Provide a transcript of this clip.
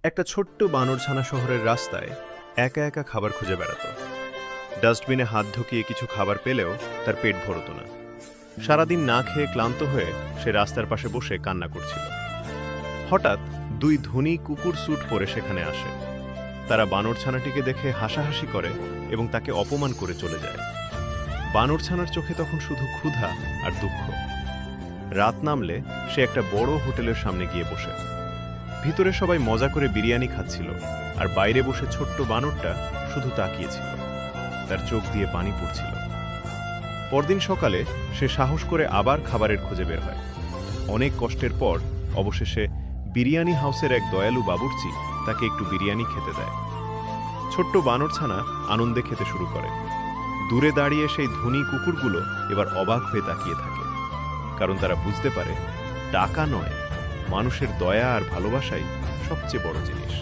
একটা ছোট্ট বানরছানা শহরের রাস্তায় একা একা খাবার খুঁজে বেড়াতো। ডাস্টবিনে হাত ঢুকিয়ে কিছু খাবার পেলেও তার পেট ভরত না। সারাদিন না খেয়ে ক্লান্ত হয়ে সে রাস্তার পাশে বসে কান্না করছিল। হঠাৎ দুই ধনী কুকুর স্যুট পরে সেখানে আসে। তারা বানরছানাটিকে দেখে হাসাহাসি করে এবং তাকে অপমান করে চলে যায়। বানরছানার চোখে তখন শুধু ক্ষুধা আর দুঃখ। রাত নামলে সে একটা বড় হোটেলের সামনে গিয়ে বসে। ভিতরে সবাই মজা করে বিরিয়ানি খাচ্ছিল, আর বাইরে বসে ছোট্ট বানরটা শুধু তাকিয়েছিল। তার চোখ দিয়ে পানি পড়ছিল। পরদিন সকালে সে সাহস করে আবার খাবারের খোঁজে বের হয়। অনেক কষ্টের পর অবশেষে বিরিয়ানি হাউসের এক দয়ালু বাবুর্চি তাকে একটু বিরিয়ানি খেতে দেয়। ছোট্ট বানরছানা আনন্দে খেতে শুরু করে। দূরে দাঁড়িয়ে সেই ধনী কুকুরগুলো এবার অবাক হয়ে তাকিয়ে থাকে, কারণ তারা বুঝতে পারে টাকা নয়, মানুষের দয়া আর ভালোবাসাই সবচেয়ে বড় জিনিস।